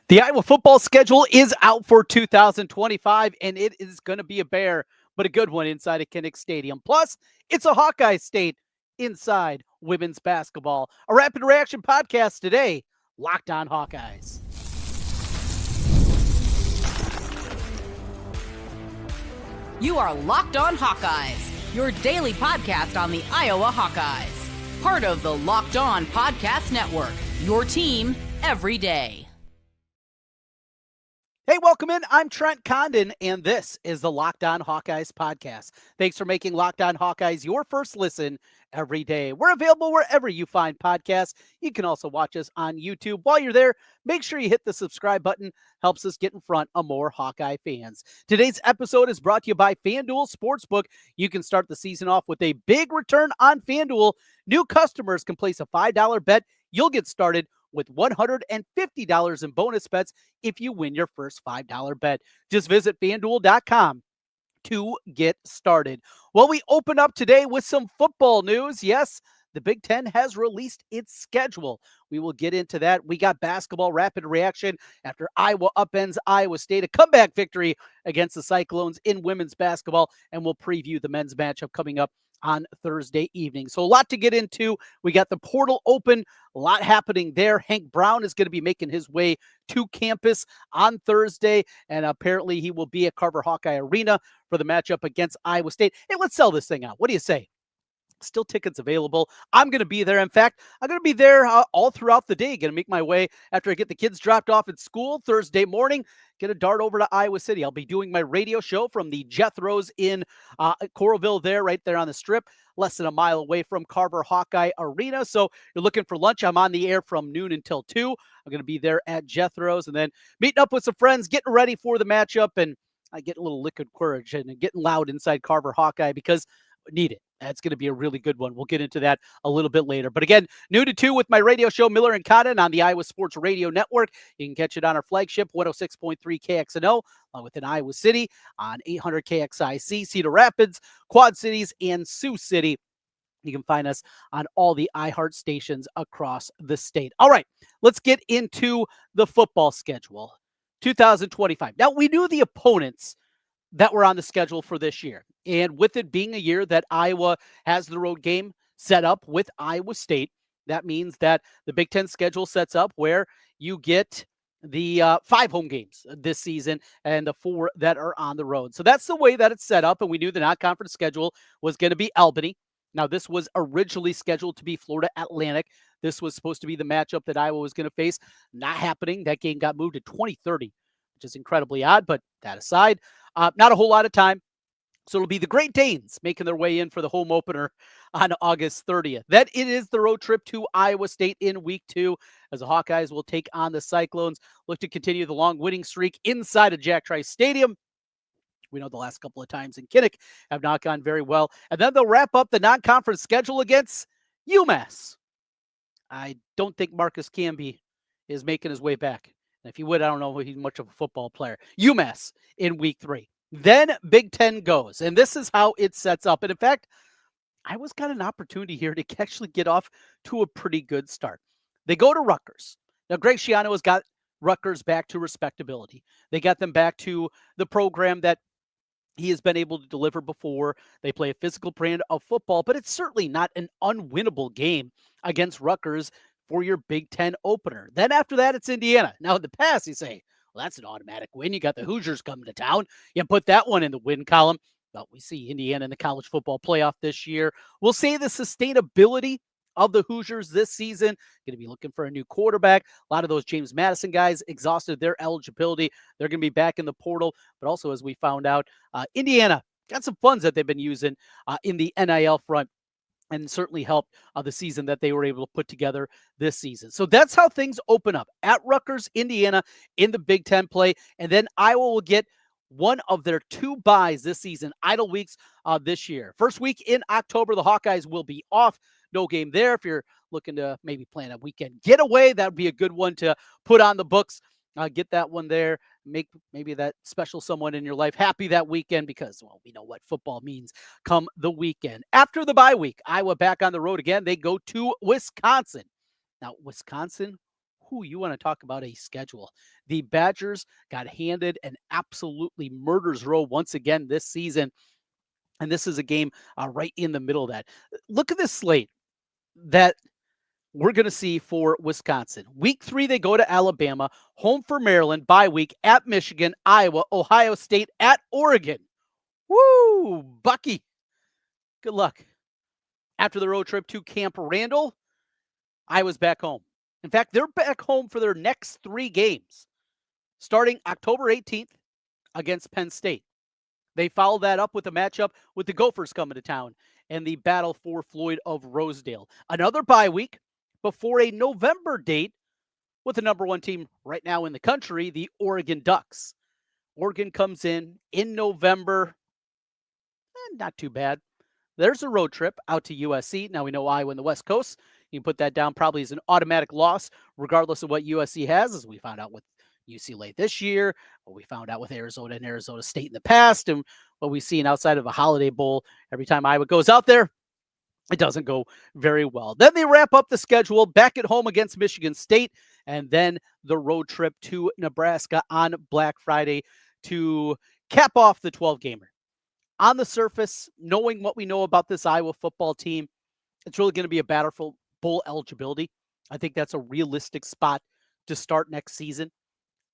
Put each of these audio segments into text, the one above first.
The Iowa football schedule is out for 2025, and it is going to be a bear, but a good one inside of Kinnick Stadium. Plus, it's a Hawkeye state inside women's basketball. A rapid reaction podcast today, Locked On Hawkeyes. You are Locked On Hawkeyes, your daily podcast on the Iowa Hawkeyes. Part of the Locked On Podcast Network, your team every day. Hey, welcome in. I'm Trent Condon, and this is the Locked On Hawkeyes podcast. Thanks for making Locked On Hawkeyes your first listen every day. We're available wherever you find podcasts. You can also watch us on YouTube. While you're there, make sure you hit the subscribe button. Helps us get in front of more Hawkeye fans. Today's episode is brought to you by FanDuel Sportsbook. You can start the season off with a big return on FanDuel. New customers can place a $5 bet. You'll get started with $150 in bonus bets if you win your first $5 bet. Just visit FanDuel.com to get started. Well, we open up today with some football news. Yes, the Big Ten has released its schedule. We will get into that. We got basketball rapid reaction after Iowa upends Iowa State, a comeback victory against the Cyclones in women's basketball, and we'll preview the men's matchup coming up on Thursday evening. So a lot to get into. We got the portal open, a lot happening there. Hank Brown is going to be making his way to campus on Thursday, and apparently he will be at Carver Hawkeye Arena for the matchup against Iowa State. Hey, let's sell this thing out. What do you say? Still tickets available. I'm going to be there. In fact, I'm going to be there all throughout the day. Going to make my way after I get the kids dropped off at school Thursday morning. Get a dart over to Iowa City. I'll be doing my radio show from the Jethro's in Coralville there, right there on the strip, less than a mile away from Carver Hawkeye Arena. So you're looking for lunch. I'm on the air from noon until 2. I'm going to be there at Jethro's and then meeting up with some friends, getting ready for the matchup. And I get a little liquid courage and getting loud inside Carver Hawkeye because I need it. That's going to be a really good one. We'll get into that a little bit later. But again, noon to 2 with my radio show, Miller and Cotton, on the Iowa Sports Radio Network. You can catch it on our flagship, 106.3 KXNO, along with in Iowa City on 800 KXIC, Cedar Rapids, Quad Cities, and Sioux City. You can find us on all the iHeart stations across the state. All right, let's get into the football schedule, 2025. Now, we knew the opponents that were on the schedule for this year. And with it being a year that Iowa has the road game set up with Iowa State, that means that the Big Ten schedule sets up where you get the 5 home games this season and the 4 that are on the road. So that's the way that it's set up. And we knew the non-conference schedule was going to be Albany. Now, this was originally scheduled to be Florida Atlantic. This was supposed to be the matchup that Iowa was going to face. Not happening. That game got moved to 2030, which is incredibly odd. But that aside, not a whole lot of time. So it'll be the Great Danes making their way in for the home opener on August 30th. Then it is the road trip to Iowa State in week 2 as the Hawkeyes will take on the Cyclones, look to continue the long winning streak inside of Jack Trice Stadium. We know the last couple of times in Kinnick have not gone very well. And then they'll wrap up the non-conference schedule against UMass. I don't think Marcus Camby is making his way back. And if he would, I don't know if he's much of a football player. UMass in week 3. Then Big Ten goes, and this is how it sets up. And in fact, Iowa's got an opportunity here to actually get off to a pretty good start. They go to Rutgers. Now, Greg Schiano has got Rutgers back to respectability. They got them back to the program that he has been able to deliver before. They play a physical brand of football, but it's certainly not an unwinnable game against Rutgers for your Big Ten opener. Then after that, it's Indiana. Now, in the past, you say, well, that's an automatic win. You got the Hoosiers coming to town. You put that one in the win column. But we see Indiana in the college football playoff this year. We'll see the sustainability of the Hoosiers this season. Going to be looking for a new quarterback. A lot of those James Madison guys exhausted their eligibility. They're going to be back in the portal. But also, as we found out, Indiana got some funds that they've been using in the NIL front, and certainly helped the season that they were able to put together this season. So that's how things open up at Rutgers, Indiana in the Big Ten play. And then Iowa will get one of their 2 byes this season, idle weeks this year. First week in October, the Hawkeyes will be off. No game there. If you're looking to maybe plan a weekend getaway, that would be a good one to put on the books. Get that one there. Make maybe that special someone in your life happy that weekend because, well, we know what football means come the weekend. After the bye week, Iowa back on the road again. They go to Wisconsin. Now, Wisconsin, you want to talk about a schedule. The Badgers got handed an absolutely murder's row once again this season. And this is a game right in the middle of that. Look at this slate that we're going to see for Wisconsin. Week 3, they go to Alabama, home for Maryland, bye week at Michigan, Iowa, Ohio State, at Oregon. Woo, Bucky. Good luck. After the road trip to Camp Randall, Iowa's back home. In fact, they're back home for their next 3 games, starting October 18th against Penn State. They follow that up with a matchup with the Gophers coming to town and the battle for Floyd of Rosedale. Another bye week before a November date with the number 1 team right now in the country, the Oregon Ducks. Oregon comes in November. Not too bad. There's a road trip out to USC. Now we know Iowa and the West Coast. You can put that down probably as an automatic loss, regardless of what USC has, as we found out with UCLA this year, what we found out with Arizona and Arizona State in the past, and what we've seen outside of a Holiday Bowl. Every time Iowa goes out there, it doesn't go very well. Then they wrap up the schedule back at home against Michigan State, and then the road trip to Nebraska on Black Friday to cap off the 12-gamer. On the surface, knowing what we know about this Iowa football team, it's really going to be a battle for bowl eligibility. I think that's a realistic spot to start next season.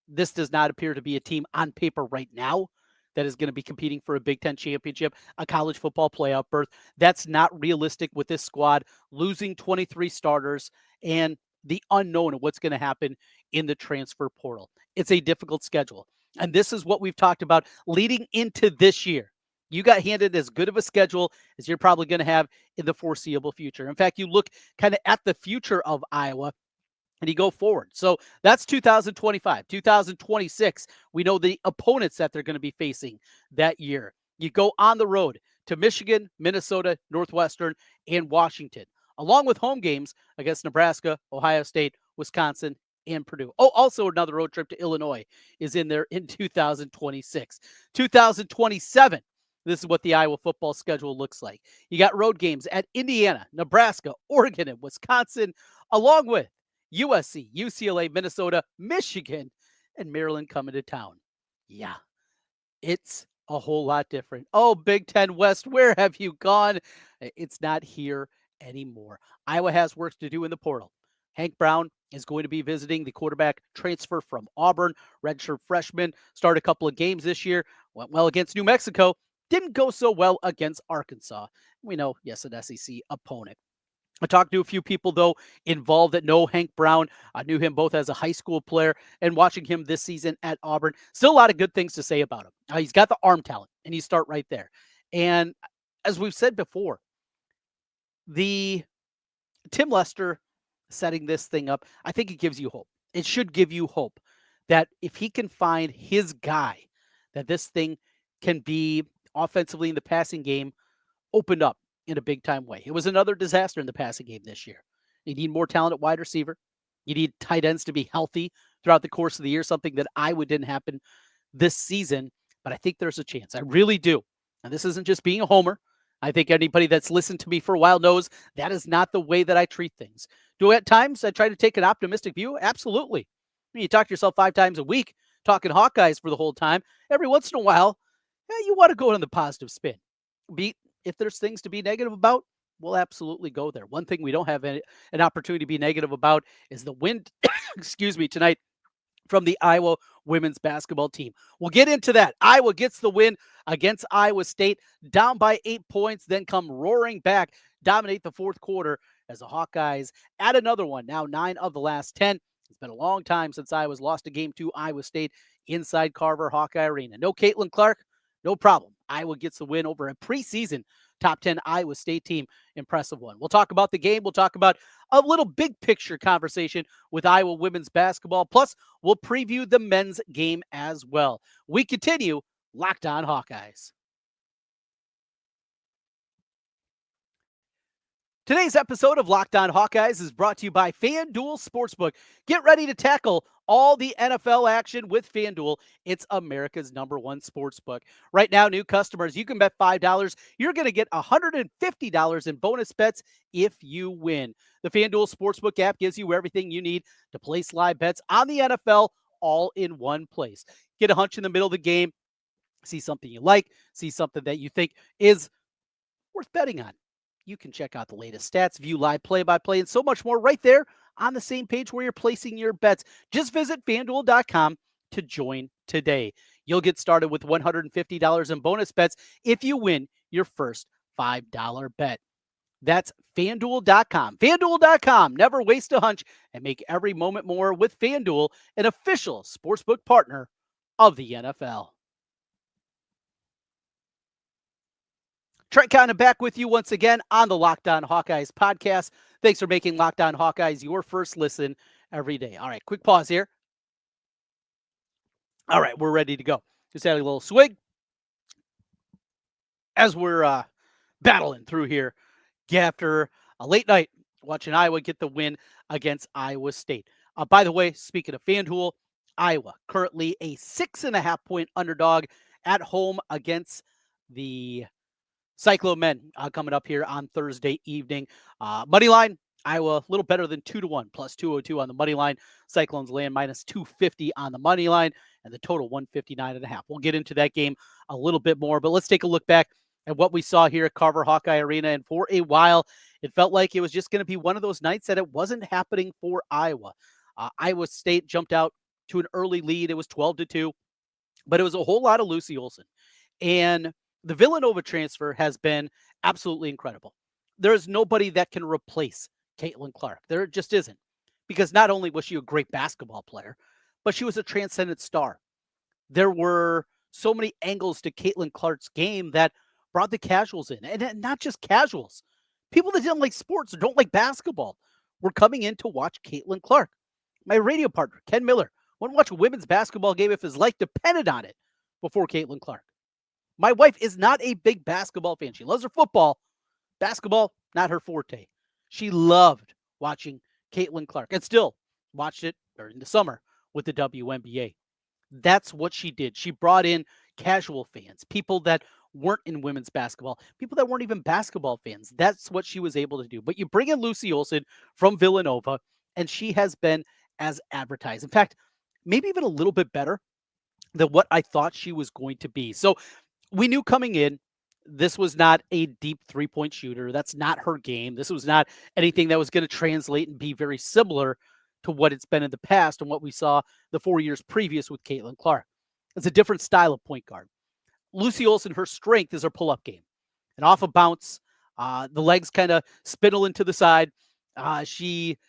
This does not appear to be a team on paper right now that is going to be competing for a Big Ten championship, a college football playoff berth. That's not realistic with this squad, losing 23 starters and the unknown of what's going to happen in the transfer portal. It's a difficult schedule. And this is what we've talked about leading into this year. You got handed as good of a schedule as you're probably going to have in the foreseeable future. In fact, you look kind of at the future of Iowa and you go forward. So that's 2025. 2026, we know the opponents that they're going to be facing that year. You go on the road to Michigan, Minnesota, Northwestern, and Washington, along with home games against Nebraska, Ohio State, Wisconsin, and Purdue. Oh, also another road trip to Illinois is in there in 2026. 2027, this is what the Iowa football schedule looks like. You got road games at Indiana, Nebraska, Oregon, and Wisconsin, along with USC, UCLA, Minnesota, Michigan, and Maryland coming to town. Yeah, it's a whole lot different. Oh, Big Ten West, where have you gone? It's not here anymore. Iowa has work to do in the portal. Hank Brown is going to be visiting the quarterback transfer from Auburn, redshirt freshman, started a couple of games this year, went well against New Mexico, didn't go so well against Arkansas. We know, yes, an SEC opponent. I talked to a few people, though, involved that know Hank Brown. I knew him both as a high school player and watching him this season at Auburn. Still a lot of good things to say about him. He's got the arm talent, and you start right there. And as we've said before, the Tim Lester setting this thing up, I think it gives you hope. It should give you hope that if he can find his guy, that this thing can be offensively in the passing game opened up in a big time way. It was another disaster in the passing game this year. You need more talent at wide receiver. You need tight ends to be healthy throughout the course of the year, something that didn't happen this season. But I think there's a chance. I really do. And this isn't just being a homer. I think anybody that's listened to me for a while knows that is not the way that I treat things. Do at times I try to take an optimistic view? Absolutely. You talk to yourself 5 times a week, talking Hawkeyes for the whole time. Every once in a while, you want to go on the positive spin. If there's things to be negative about, we'll absolutely go there. One thing we don't have an opportunity to be negative about is the win, tonight from the Iowa women's basketball team. We'll get into that. Iowa gets the win against Iowa State, down by 8 points, then come roaring back, dominate the fourth quarter as the Hawkeyes add another one, now 9 of the last 10. It's been a long time since Iowa's lost a game to Iowa State inside Carver Hawkeye Arena. No Caitlin Clark, no problem. Iowa gets the win over a preseason top 10 Iowa State team. Impressive one. We'll talk about the game. We'll talk about a little big picture conversation with Iowa women's basketball. Plus, we'll preview the men's game as well. We continue Locked On Hawkeyes. Today's episode of Locked On Hawkeyes is brought to you by FanDuel Sportsbook. Get ready to tackle all the NFL action with FanDuel. It's America's #1 sportsbook. Right now, new customers, you can bet $5. You're going to get $150 in bonus bets if you win. The FanDuel Sportsbook app gives you everything you need to place live bets on the NFL all in one place. Get a hunch in the middle of the game, see something you like, see something that you think is worth betting on. You can check out the latest stats, view live play-by-play, and so much more right there on the same page where you're placing your bets. Just visit FanDuel.com to join today. You'll get started with $150 in bonus bets if you win your first $5 bet. That's FanDuel.com. FanDuel.com. Never waste a hunch and make every moment more with FanDuel, an official sportsbook partner of the NFL. Trent Condon back with you once again on the Locked On Hawkeyes podcast. Thanks for making Locked On Hawkeyes your first listen every day. All right, quick pause here. All right, we're ready to go. Just had a little swig as we're battling through here after a late night watching Iowa get the win against Iowa State. By the way, speaking of FanDuel, Iowa currently a 6.5-point underdog at home against the Cyclone men coming up here on Thursday evening. Money line, Iowa a little better than 2-1, plus 202 on the money line. Cyclones land minus 250 on the money line, and the total 159.5. We'll get into that game a little bit more, but let's take a look back at what we saw here at Carver Hawkeye Arena. And for a while, it felt like it was just going to be one of those nights that it wasn't happening for Iowa. Iowa State jumped out to an early lead. It was 12-2, but it was a whole lot of Lucy Olsen. And the Villanova transfer has been absolutely incredible. There is nobody that can replace Caitlin Clark. There just isn't. Because not only was she a great basketball player, but she was a transcendent star. There were so many angles to Caitlin Clark's game that brought the casuals in. And not just casuals. People that didn't like sports or don't like basketball were coming in to watch Caitlin Clark. My radio partner, Ken Miller, wouldn't watch a women's basketball game if his life depended on it before Caitlin Clark. My wife is not a big basketball fan. She loves her football. Basketball, not her forte. She loved watching Caitlin Clark and still watched it during the summer with the WNBA. That's what she did. She brought in casual fans, people that weren't in women's basketball, people that weren't even basketball fans. That's what she was able to do. But you bring in Lucy Olsen from Villanova, and she has been as advertised. In fact, maybe even a little bit better than what I thought she was going to be. So we knew coming in, this was not a deep three-point shooter. That's not her game. This was not anything that was going to translate and be very similar to what it's been in the past and what we saw the 4 years previous with Caitlin Clark. It's a different style of point guard. Lucy Olsen, her strength is her pull-up game. And off a bounce, the legs kind of spindle into the side. She,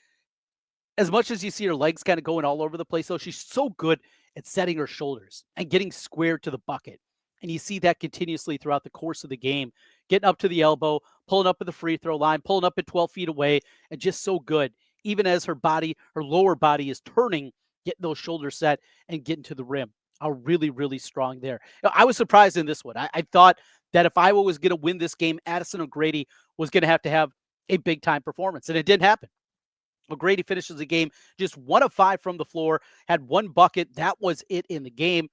as much as you see her legs kind of going all over the place, though, she's so good at setting her shoulders and getting squared to the bucket. And you see that continuously throughout the course of the game, getting up to the elbow, pulling up at the free throw line, pulling up at 12 feet away, and just so good. Even as her body, her lower body is turning, getting those shoulders set and getting to the rim. Are really, really strong there. I was surprised in this one. I thought that if Iowa was going to win this game, Addison O'Grady was going to have a big-time performance, and it didn't happen. O'Grady finishes the game just 1 of 5 from the floor, had 1 bucket. That was it in the game.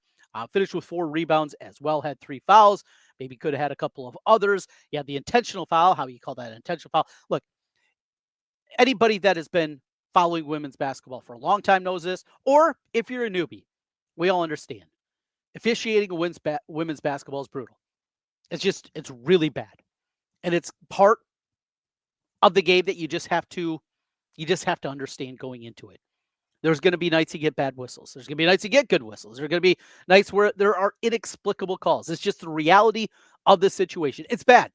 Finished with 4 rebounds as well, had 3 fouls. Maybe could have had a couple of others. You had the intentional foul. How you call that an intentional foul? Look, anybody that has been following women's basketball for a long time knows this. Or if you're a newbie, we all understand. Officiating a women's basketball is brutal. It's really bad. And it's part of the game that you just have to understand going into it. There's going to be nights you get bad whistles. There's going to be nights you get good whistles. There are going to be nights where there are inexplicable calls. It's just the reality of the situation. It's bad.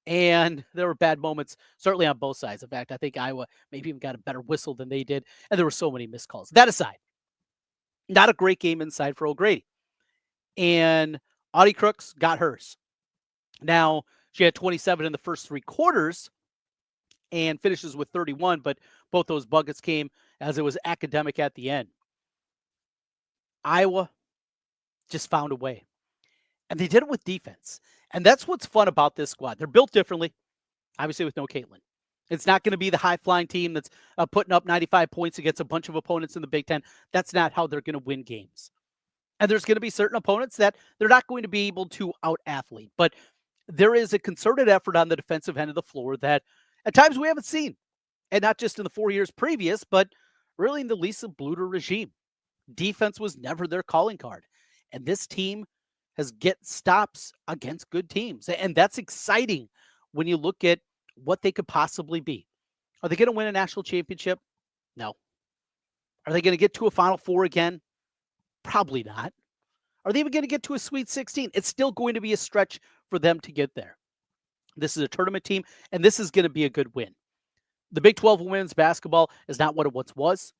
And there were bad moments, certainly on both sides. In fact, I think Iowa maybe even got a better whistle than they did. And there were so many missed calls. That aside, not a great game inside for O'Grady. And Audie Crooks got hers. Now, she had 27 in the first 3 quarters and finishes with 31, but both those buckets came as it was academic at the end. Iowa just found a way. And they did it with defense. And that's what's fun about this squad. They're built differently. obviously with no Caitlin. It's not going to be the high-flying team that's putting up 95 points against a bunch of opponents in the Big Ten. That's not how they're going to win games. And there's going to be certain opponents that they're not going to be able to out-athlete. But there is a concerted effort on the defensive end of the floor that at times we haven't seen. And not just in the 4 years previous, but really in the Lisa Bluter regime. Defense was never their calling card. And this team has get stops against good teams. And that's exciting when you look at what they could possibly be. Are they going to win a national championship? No. Are they going to get to a Final Four again? Probably not. Are they even going to get to a Sweet 16? It's still going to be a stretch for them to get there. This is a tournament team, and this is going to be a good win. The Big 12 women's basketball is not what it once was.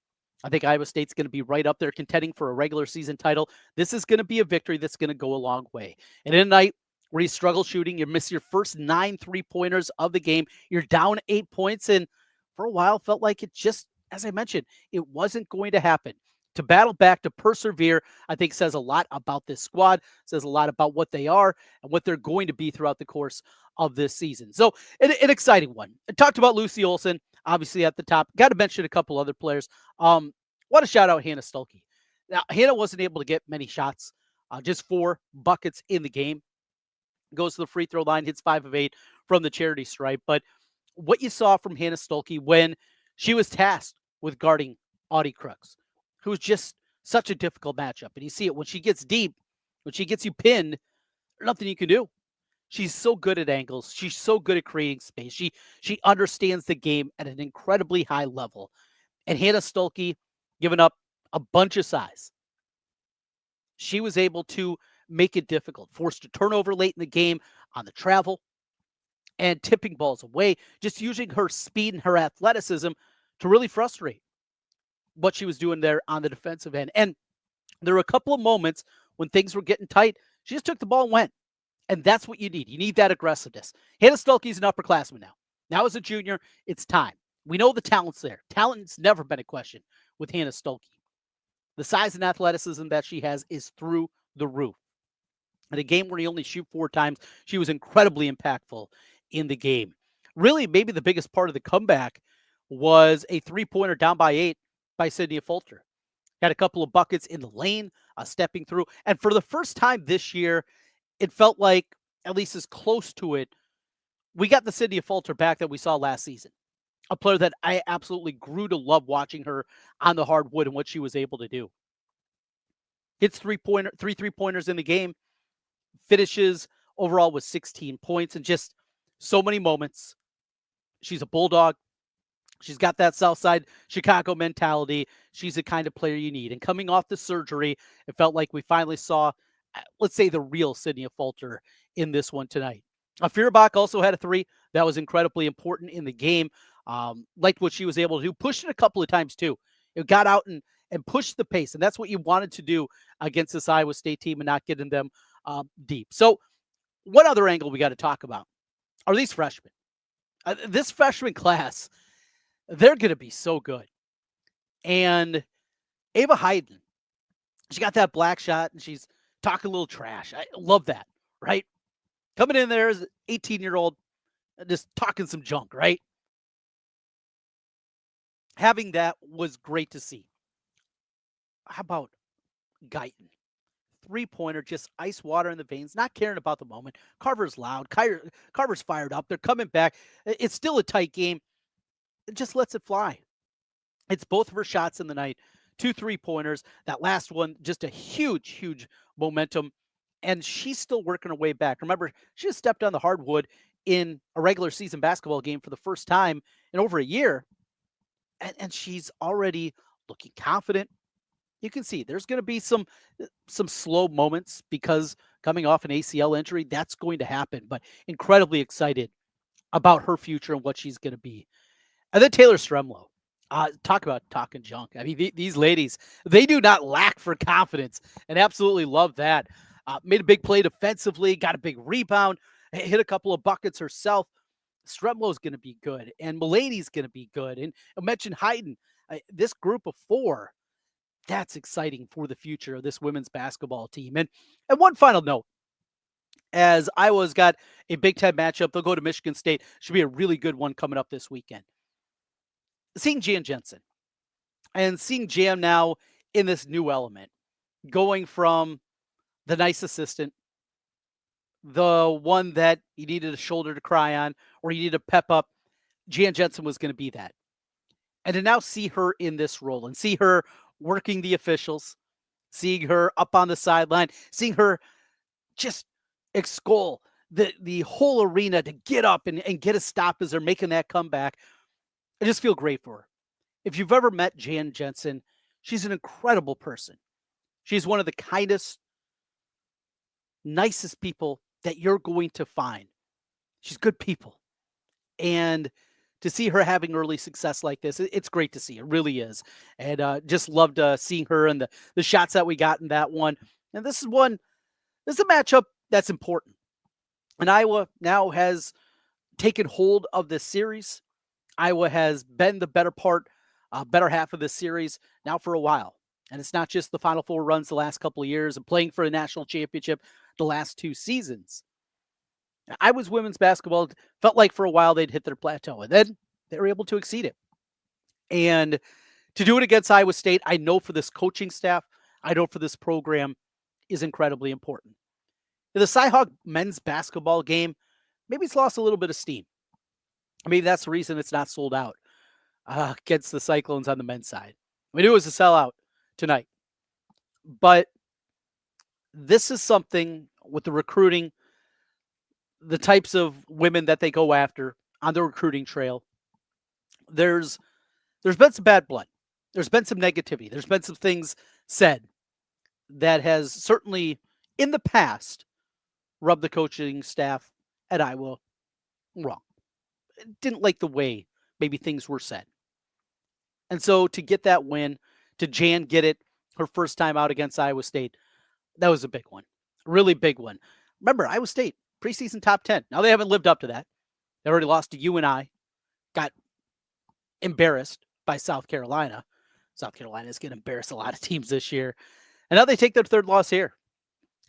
I think Iowa State's going to be right up there contending for a regular season title. This is going to be a victory that's going to go a long way. And in a night where you struggle shooting, you miss your first 9 3-pointers of the game, you're down 8 points, and for a while felt like it just, as I mentioned, it wasn't going to happen. To battle back, to persevere, I think says a lot about this squad, says a lot about what they are and what they're going to be throughout the course of this season. So an exciting one. I talked about Lucy Olsen, obviously at the top. Got to mention a couple other players. Want to shout out Hannah Stuelke. Now, Hannah wasn't able to get many shots, just 4 buckets in the game. Goes to the free throw line, hits 5 of 8 from the charity stripe. But what you saw from Hannah Stuelke when she was tasked with guarding Audie Crooks, who's just such a difficult matchup. And you see it when she gets deep, when she gets you pinned, there's nothing you can do. She's so good at angles. She's so good at creating space. She understands the game at an incredibly high level. And Hannah Stuelke, giving up a bunch of size, she was able to make it difficult, forced a turnover late in the game on the travel and tipping balls away, just using her speed and her athleticism to really frustrate what she was doing there on the defensive end. And there were a couple of moments when things were getting tight. She just took the ball and went. And that's what you need. You need that aggressiveness. Hannah Stuelke is an upperclassman now. Now as a junior, it's time. We know the talent's there. Talent's never been a question with Hannah Stuelke. The size and athleticism that she has is through the roof. In a game where you only shoot 4 times, she was incredibly impactful in the game. Really, maybe the biggest part of the comeback was a 3-pointer down by 8 by Sydney Fulter. Got a couple of buckets in the lane, stepping through. And for the first time this year, it felt like, at least as close to it, we got the Sydney Fulter back that we saw last season. A player that I absolutely grew to love watching her on the hardwood and what she was able to do. Hits 3 3-pointers in the game, finishes overall with 16 points and just so many moments. She's a bulldog. She's got that Southside Chicago mentality. She's the kind of player you need. And coming off the surgery, it felt like we finally saw, let's say, the real Sydney Fulter in this one tonight. Feuerbach also had a 3 that was incredibly important in the game. Liked what she was able to do. Pushed it a couple of times too. It got out and pushed the pace. And that's what you wanted to do against this Iowa State team and not getting them deep. So what other angle we got to talk about are these freshmen. This freshman class, they're going to be so good. And Ava Hayden, she got that black shot and she's talking a little trash. I love that, right? Coming in there as an 18-year-old, just talking some junk, right? Having that was great to see. How about Guyton? 3-pointer, just ice water in the veins, not caring about the moment. Carver's loud. Carver's fired up. They're coming back. It's still a tight game. It just lets it fly. It's both of her shots in the night. 2 3-pointers. That last one, just a huge, huge momentum. And she's still working her way back. Remember, she just stepped on the hardwood in a regular season basketball game for the first time in over a year. And she's already looking confident. You can see there's going to be some slow moments because coming off an ACL injury, that's going to happen. But incredibly excited about her future and what she's going to be. And then Taylor Stremlow. Talk about talking junk. I mean, these ladies, they do not lack for confidence and absolutely love that. Made a big play defensively, got a big rebound, hit a couple of buckets herself. Stremlow's going to be good, and Mulaney's going to be good. And I mentioned Hayden. This group of 4, that's exciting for the future of this women's basketball team. And one final note, as Iowa's got a Big Ten matchup. They'll go to Michigan State. Should be a really good one coming up this weekend. Seeing Jan Jensen and seeing Jam now in this new element, going from the nice assistant, the one that you needed a shoulder to cry on, or you needed to pep up, Jan Jensen was going to be that. And to now see her in this role and see her working the officials, seeing her up on the sideline, seeing her just extol the whole arena to get up and get a stop as they're making that comeback. I just feel great for her. If you've ever met Jan Jensen, she's an incredible person. She's one of the kindest, nicest people that you're going to find. She's good people. And to see her having early success like this, it's great to see. It really is. And just loved seeing her and the shots that we got in that one. And this is a matchup that's important. And Iowa now has taken hold of this series. Iowa has been the better half of this series now for a while. And it's not just the Final Four runs the last couple of years and playing for a national championship the last 2 seasons. Iowa's women's basketball felt like for a while they'd hit their plateau, and then they were able to exceed it. And to do it against Iowa State, I know for this coaching staff, I know for this program, is incredibly important. The Cyhawk men's basketball game, maybe it's lost a little bit of steam. Maybe that's the reason it's not sold out against the Cyclones on the men's side. We knew it was a sellout tonight. But this is something with the recruiting, the types of women that they go after on the recruiting trail. There's been some bad blood. There's been some negativity. There's been some things said that has certainly in the past rubbed the coaching staff at Iowa wrong. Didn't like the way maybe things were said. And so to get that win, to Jan get it her first time out against Iowa State, that was a big one. Really big one. Remember, Iowa State, preseason top 10. Now they haven't lived up to that. They already lost to UNI, got embarrassed by South Carolina. South Carolina is going to embarrass a lot of teams this year. And now they take their third loss here.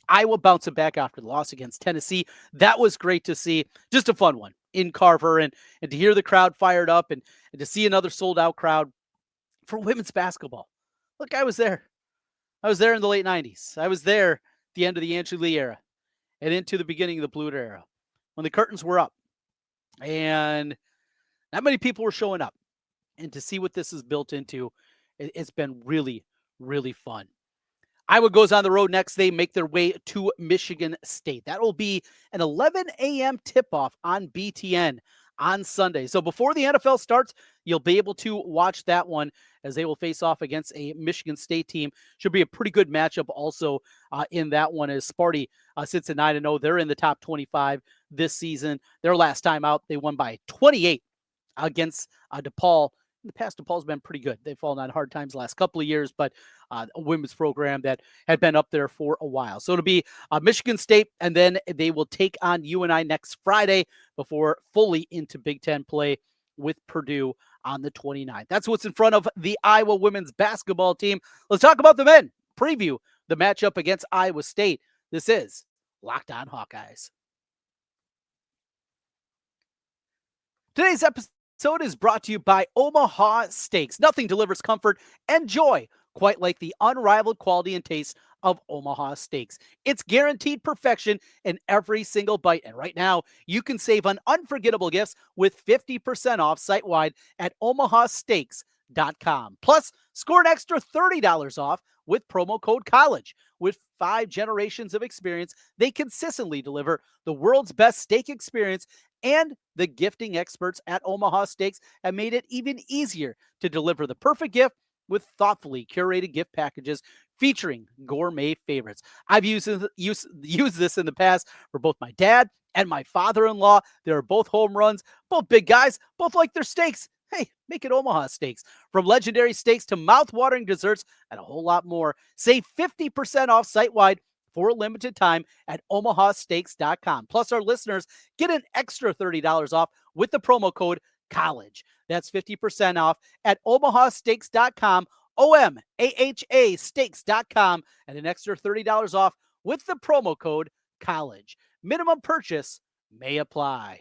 Iowa bouncing back after the loss against Tennessee. That was great to see. Just a fun one in Carver and to hear the crowd fired up and to see another sold out crowd for women's basketball. Look, I was there. I was there in the late 90s. I was there at the end of the Andrew Lee era and into the beginning of the Blue era when the curtains were up and not many people were showing up. And to see what this is built into, it's been really, really fun. Iowa goes on the road next. They make their way to Michigan State. That will be an 11 a.m. tip-off on BTN on Sunday. So before the NFL starts, you'll be able to watch that one as they will face off against a Michigan State team. Should be a pretty good matchup also in that one as Sparty sits at 9-0. They're in the top 25 this season. Their last time out, they won by 28 against DePaul. In the past, DePaul's been pretty good. They've fallen on hard times the last couple of years, but a women's program that had been up there for a while. So it'll be Michigan State, and then they will take on UNI next Friday before fully into Big Ten play with Purdue on the 29th. That's what's in front of the Iowa women's basketball team. Let's talk about the men. Preview the matchup against Iowa State. This is Locked On Hawkeyes. Today's episode is brought to you by Omaha Steaks. Nothing delivers comfort and joy quite like the unrivaled quality and taste of Omaha Steaks. It's guaranteed perfection in every single bite. And right now, you can save on unforgettable gifts with 50% off site-wide at omahasteaks.com. Plus, score an extra $30 off with promo code COLLEGE. With 5 generations of experience, they consistently deliver the world's best steak experience, and the gifting experts at Omaha Steaks have made it even easier to deliver the perfect gift with thoughtfully curated gift packages featuring gourmet favorites. I've used this in the past for both my dad and my father-in-law. They are both home runs, both big guys, both like their steaks. Hey, make it Omaha Steaks. From legendary steaks to mouth-watering desserts and a whole lot more. Save 50% off site-wide for a limited time at omahasteaks.com. Plus, our listeners get an extra $30 off with the promo code COLLEGE. That's 50% off at omahasteaks.com, OMAHA steaks.com, and an extra $30 off with the promo code COLLEGE. Minimum purchase may apply.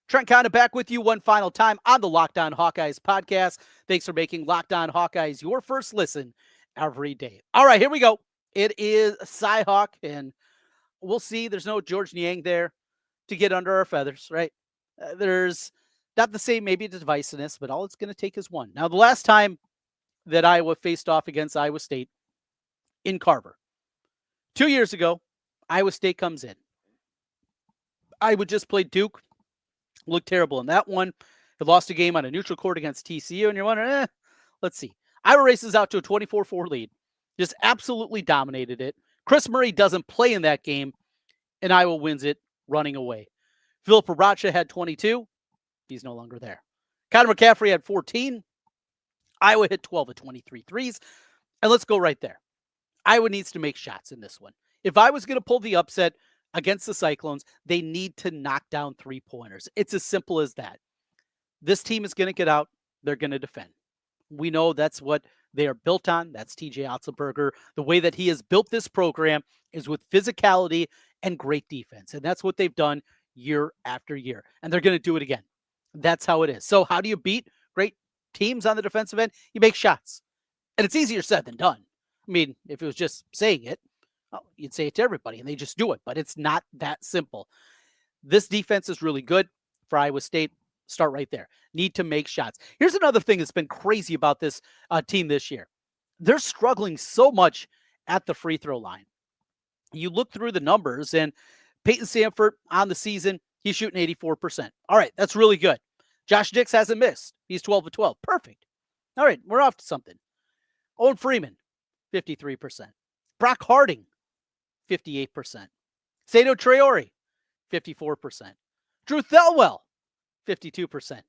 Trent Condon back with you one final time on the Locked On Hawkeyes podcast. Thanks for making Locked On Hawkeyes your first listen every day. All right, here we go. It is Cy-Hawk, and we'll see. There's no George Niang there to get under our feathers, right? There's not the same, maybe divisiveness, but all it's going to take is one. Now, the last time that Iowa faced off against Iowa State in Carver, 2 years ago, Iowa State comes in. Iowa just played Duke. Looked terrible in that one. They lost a game on a neutral court against TCU, and you're wondering, let's see. Iowa races out to a 24-4 lead. Just absolutely dominated it. Chris Murray doesn't play in that game, and Iowa wins it running away. Philip Obracha had 22. He's no longer there. Connor McCaffrey had 14. Iowa hit 12 of 23 threes. And let's go right there. Iowa needs to make shots in this one. If I was going to pull the upset against the Cyclones, they need to knock down three-pointers. It's as simple as that. This team is going to get out. They're going to defend. We know that's what they are built on. That's TJ Otzelberger. The way that he has built this program is with physicality and great defense. And that's what they've done year after year. And they're going to do it again. That's how it is. So how do you beat great teams on the defensive end? You make shots. And it's easier said than done. I mean, if it was just saying it, you'd say it to everybody and they just do it, but it's not that simple. This defense is really good for Iowa State. Start right there. Need to make shots. Here's another thing that's been crazy about this team this year. They're struggling so much at the free throw line. You look through the numbers, and Peyton Sanford on the season, he's shooting 84%. All right, that's really good. Josh Dix hasn't missed. He's 12 of 12. Perfect. All right, we're off to something. Owen Freeman, 53%. Brock Harding, 58%. Sado Traore, 54%. Drew Thelwell, 52%.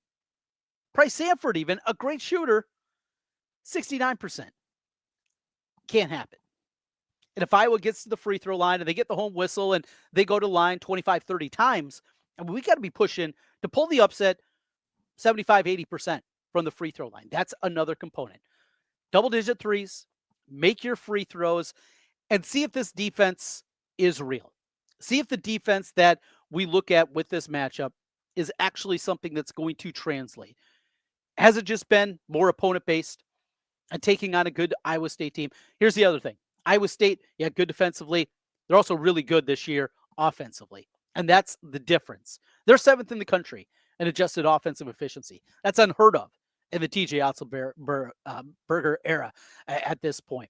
Price Sanford, even a great shooter, 69%. Can't happen. And if Iowa gets to the free throw line and they get the home whistle and they go to line 25, 30 times, I mean, we got to be pushing to pull the upset 75, 80% from the free throw line. That's another component. Double-digit threes, make your free throws, and see if this defense is real. See if the defense that we look at with this matchup is actually something that's going to translate. Has it just been more opponent-based and taking on a good Iowa State team? Here's the other thing. Iowa State, yeah, good defensively. They're also really good this year offensively, and that's the difference. They're 7th in the country in adjusted offensive efficiency. That's unheard of in the TJ Otzelberger era at this point.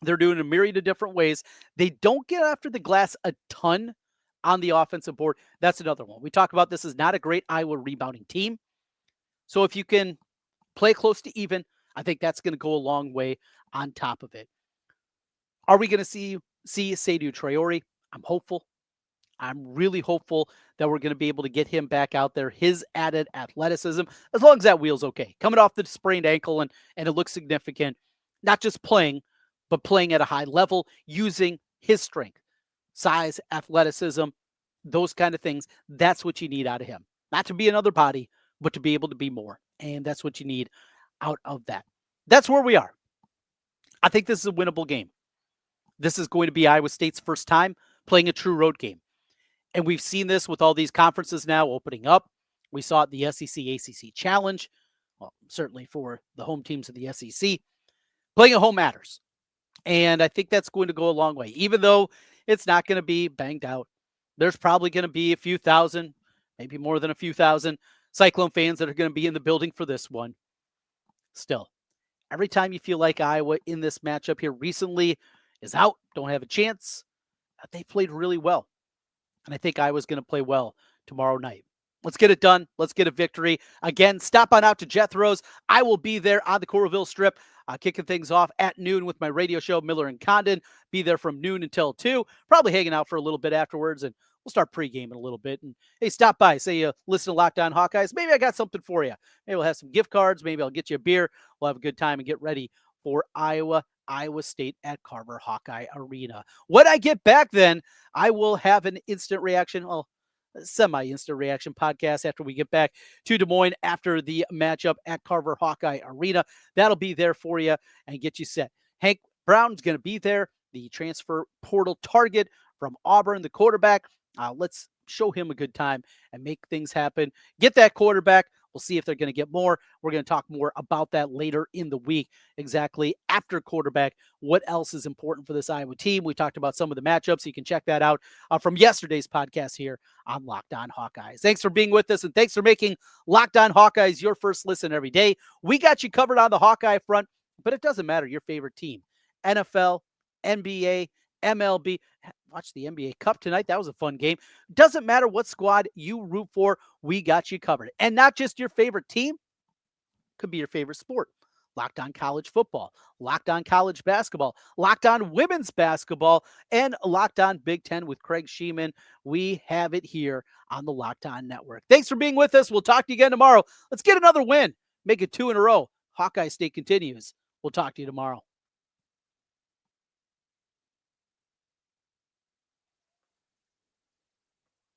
They're doing a myriad of different ways. They don't get after the glass a ton on the offensive board. That's another one. We talk about this is not a great Iowa rebounding team. So if you can play close to even, I think that's going to go a long way on top of it. Are we going to see Sado Traore? I'm hopeful. I'm really hopeful that we're going to be able to get him back out there. His added athleticism, as long as that wheel's okay. Coming off the sprained ankle and it looks significant. Not just playing, but playing at a high level, using his strength, size, athleticism, those kind of things. That's what you need out of him. Not to be another body, but to be able to be more. And that's what you need out of that. That's where we are. I think this is a winnable game. This is going to be Iowa State's first time playing a true road game. And we've seen this with all these conferences now opening up. We saw it in the SEC-ACC Challenge, well, certainly for the home teams of the SEC. Playing at home matters. And I think that's going to go a long way. Even though it's not going to be banged out, there's probably going to be a few thousand, maybe more than a few thousand Cyclone fans that are going to be in the building for this one. Still, every time you feel like Iowa in this matchup here recently is out, don't have a chance, they played really well. And I think Iowa's going to play well tomorrow night. Let's get it done. Let's get a victory. Again, stop on out to Jethro's. I will be there on the Coralville Strip, kicking things off at noon with my radio show, Miller and Condon. Be there from noon until 2. Probably hanging out for a little bit afterwards, and we'll start pre-gaming a little bit. And hey, stop by. Say you listen to Locked On Hawkeyes. Maybe I got something for you. Maybe we'll have some gift cards. Maybe I'll get you a beer. We'll have a good time and get ready for Iowa State at Carver Hawkeye Arena. When I get back then, I will have an instant reaction, semi-instant reaction podcast after we get back to Des Moines after the matchup at Carver Hawkeye Arena. That'll be there for you and get you set. Hank Brown's going to be there. the transfer portal target from Auburn, the quarterback. Let's show him a good time and make things happen. Get that quarterback. We'll see if they're going to get more. We're going to talk more about that later in the week, exactly after quarterback. What else is important for this Iowa team? We talked about some of the matchups. You can check that out from yesterday's podcast here on Locked On Hawkeyes. Thanks for being with us, and thanks for making Locked On Hawkeyes your first listen every day. We got you covered on the Hawkeye front, but it doesn't matter your favorite team. NFL, NBA, MLB. Watch the NBA Cup tonight. That was a fun game. Doesn't matter what squad you root for, we got you covered. And not just your favorite team, could be your favorite sport. Locked On College Football, Locked On College Basketball, Locked On Women's Basketball, and Locked On Big Ten with Craig Sheeman. We have it here on the Locked On Network. Thanks for being with us. We'll talk to you again tomorrow. Let's get another win. Make it 2 in a row. Hawkeye State continues. We'll talk to you tomorrow.